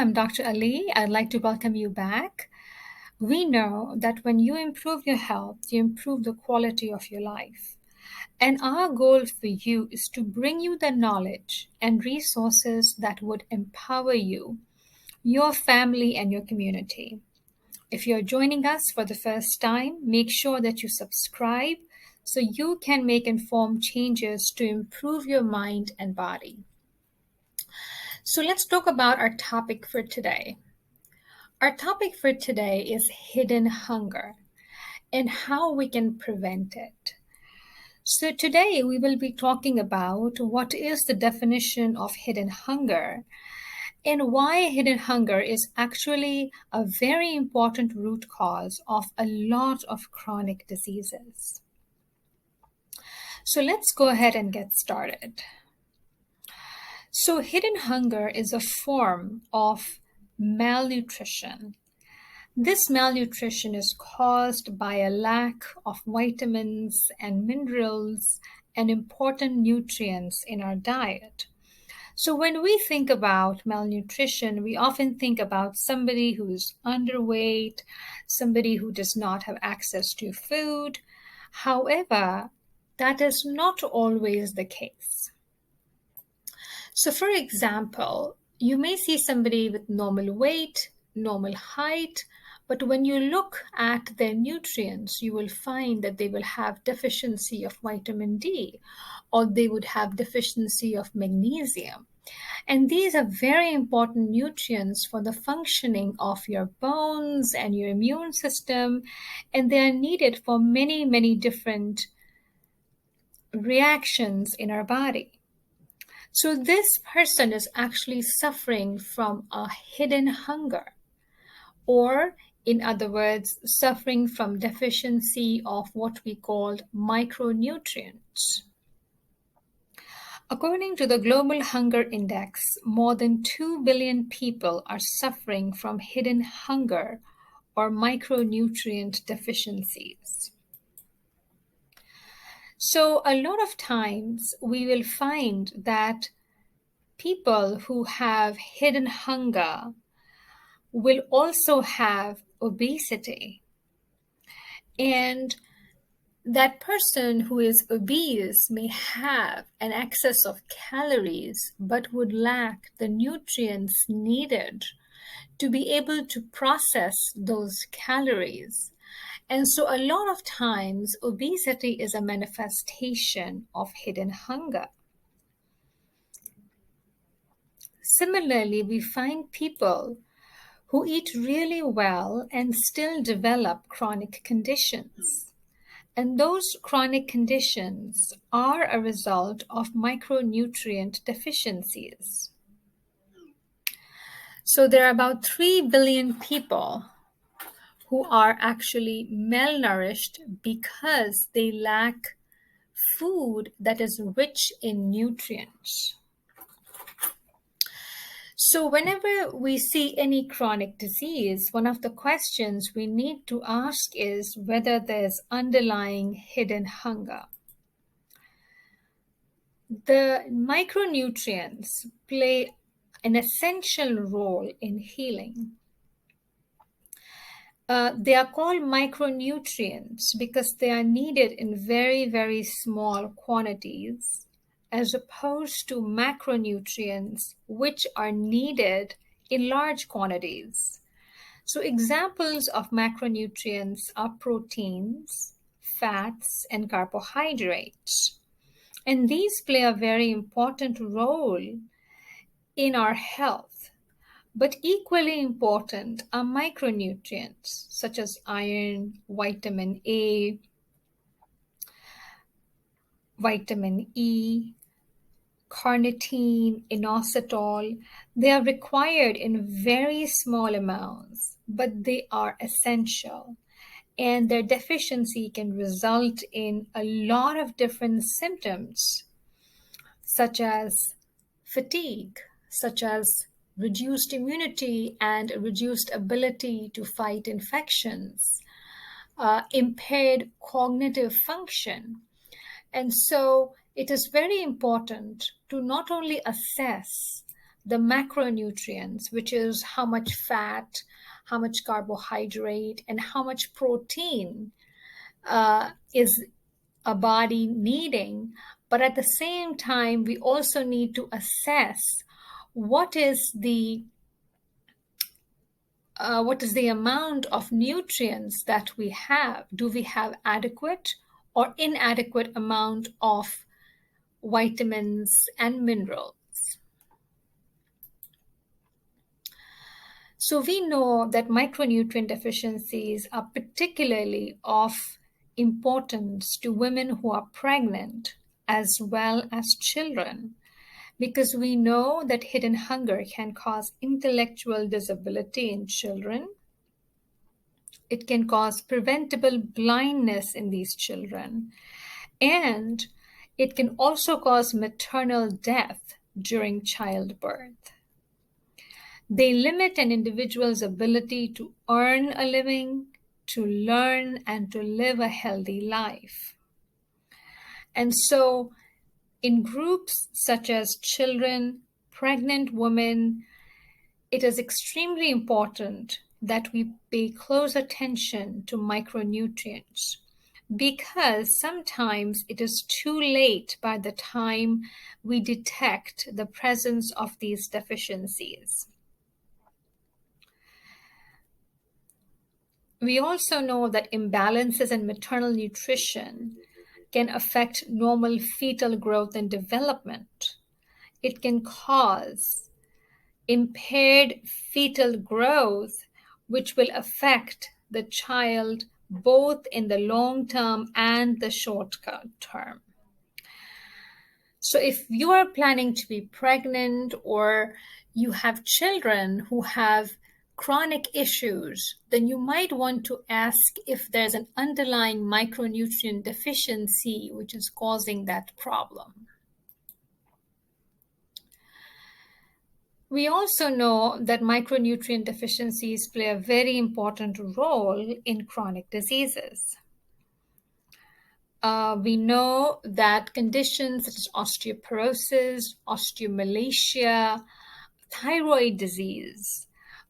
I'm Dr. Ali. I'd like to welcome you back. We know that when you improve your health, you improve the quality of your life. And our goal for you is to bring you the knowledge and resources that would empower you, your family, and your community. If you're joining us for the first time, make sure that you subscribe so you can make informed changes to improve your mind and body. So let's talk about our topic for today. Our topic for today is hidden hunger and how we can prevent it. So today we will be talking about what is the definition of hidden hunger and why hidden hunger is actually a very important root cause of a lot of chronic diseases. So let's go ahead and get started. So hidden hunger is a form of malnutrition. This malnutrition is caused by a lack of vitamins and minerals and important nutrients in our diet. So when we think about malnutrition, we often think about somebody who is underweight, somebody who does not have access to food. However, that is not always the case. So for example, you may see somebody with normal weight, normal height, but when you look at their nutrients, you will find that they will have deficiency of vitamin D, or they would have deficiency of magnesium. And these are very important nutrients for the functioning of your bones and your immune system, and they are needed for many, many different reactions in our body. So this person is actually suffering from a hidden hunger, or in other words, suffering from deficiency of what we call micronutrients. According to the Global Hunger Index, more than 2 billion people are suffering from hidden hunger or micronutrient deficiencies. So a lot of times we will find that people who have hidden hunger will also have obesity. And that person who is obese may have an excess of calories, but would lack the nutrients needed to be able to process those calories. And so a lot of times, obesity is a manifestation of hidden hunger. Similarly, we find people who eat really well and still develop chronic conditions. And those chronic conditions are a result of micronutrient deficiencies. So there are about 3 billion people who are actually malnourished because they lack food that is rich in nutrients. So whenever we see any chronic disease, one of the questions we need to ask is whether there's underlying hidden hunger. The micronutrients play an essential role in healing. They are called micronutrients because they are needed in very, very small quantities, as opposed to macronutrients, which are needed in large quantities. So examples of macronutrients are proteins, fats, and carbohydrates. And these play a very important role in our health. But equally important are micronutrients such as iron, vitamin A, vitamin E, carnitine, inositol. They are required in very small amounts, but they are essential. And their deficiency can result in a lot of different symptoms, such as fatigue, such as reduced immunity and reduced ability to fight infections, impaired cognitive function. And so it is very important to not only assess the macronutrients, which is how much fat, how much carbohydrate, and how much protein is a body needing. But at the same time, we also need to assess what is the amount of nutrients that we have. Do we have adequate or inadequate amount of vitamins and minerals? So we know that micronutrient deficiencies are particularly of importance to women who are pregnant as well as children, because we know that hidden hunger can cause intellectual disability in children. It can cause preventable blindness in these children, and it can also cause maternal death during childbirth. They limit an individual's ability to earn a living, to learn, and to live a healthy life. And so, in groups such as children, pregnant women, it is extremely important that we pay close attention to micronutrients, because sometimes it is too late by the time we detect the presence of these deficiencies. We also know that imbalances in maternal nutrition can affect normal fetal growth and development. It can cause impaired fetal growth, which will affect the child both in the long term and the short term. So if you are planning to be pregnant or you have children who have chronic issues, then you might want to ask if there's an underlying micronutrient deficiency which is causing that problem. We also know that micronutrient deficiencies play a very important role in chronic diseases. We know that conditions such as osteoporosis, osteomalacia, thyroid disease,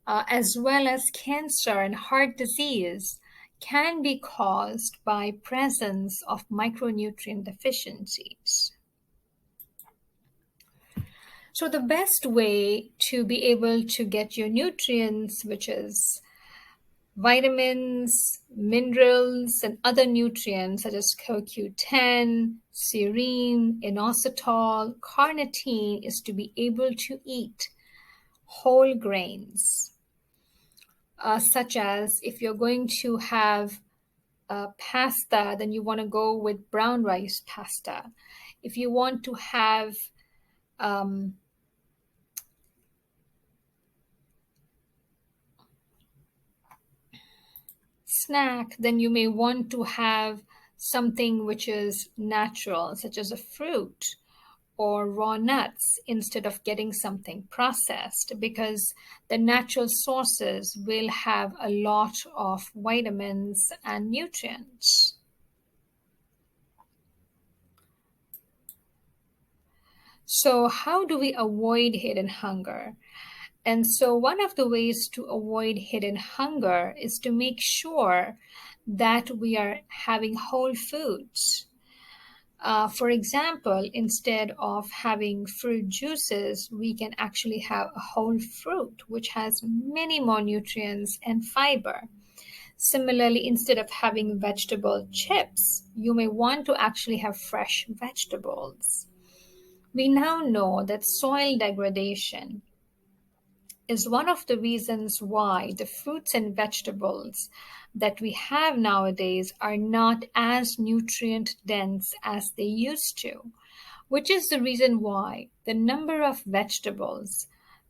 as well as cancer and heart disease can be caused by presence of micronutrient deficiencies. So the best way to be able to get your nutrients, which is vitamins, minerals, and other nutrients such as CoQ10, serine, inositol, carnitine, is to be able to eat whole grains. Such as if you're going to have pasta, then you want to go with brown rice pasta. If you want to have snack, then you may want to have something which is natural, such as a fruit or raw nuts, instead of getting something processed, because the natural sources will have a lot of vitamins and nutrients. So how do we avoid hidden hunger? And so one of the ways to avoid hidden hunger is to make sure that we are having whole foods. For example, instead of having fruit juices, we can actually have a whole fruit, which has many more nutrients and fiber. Similarly, instead of having vegetable chips, you may want to actually have fresh vegetables. We now know that soil degradation is one of the reasons why the fruits and vegetables that we have nowadays are not as nutrient dense as they used to, which is the reason why the number of vegetables,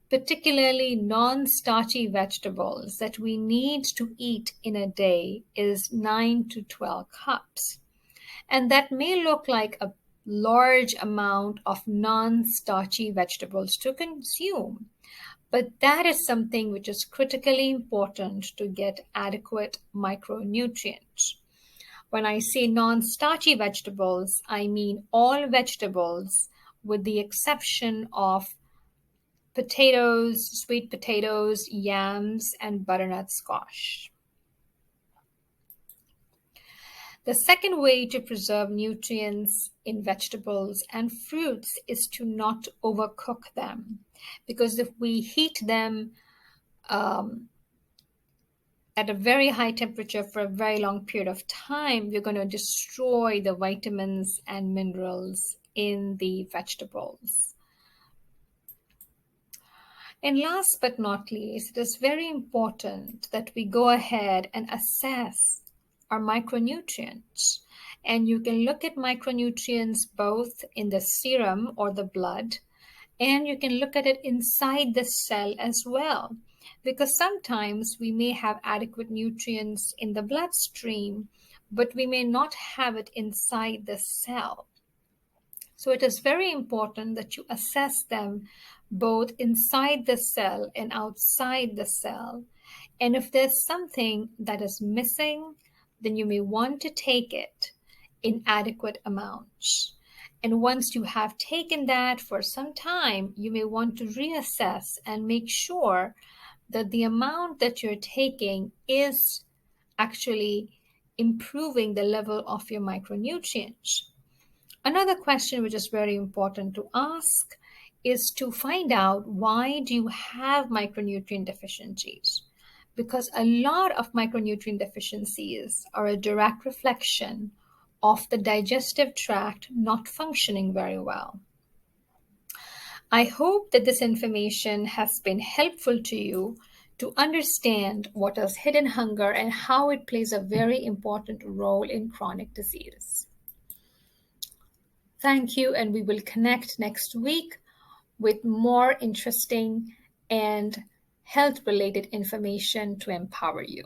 particularly non-starchy vegetables, that we need to eat in a day is 9 to 12 cups. And that may look like a large amount of non-starchy vegetables to consume, but that is something which is critically important to get adequate micronutrients. When I say non-starchy vegetables, I mean all vegetables with the exception of potatoes, sweet potatoes, yams, and butternut squash. The second way to preserve nutrients in vegetables and fruits is to not overcook them. Because if we heat them at a very high temperature for a very long period of time, we're going to destroy the vitamins and minerals in the vegetables. And last but not least, it is very important that we go ahead and assess our micronutrients. And you can look at micronutrients both in the serum or the blood, and you can look at it inside the cell as well. Because sometimes we may have adequate nutrients in the bloodstream, but we may not have it inside the cell. So it is very important that you assess them both inside the cell and outside the cell. And if there's something that is missing, then you may want to take it in adequate amounts. And once you have taken that for some time, you may want to reassess and make sure that the amount that you're taking is actually improving the level of your micronutrients. Another question which is very important to ask is to find out, why do you have micronutrient deficiencies? Because a lot of micronutrient deficiencies are a direct reflection of the digestive tract not functioning very well. I hope that this information has been helpful to you to understand what is hidden hunger and how it plays a very important role in chronic disease. Thank you, and we will connect next week with more interesting and health-related information to empower you.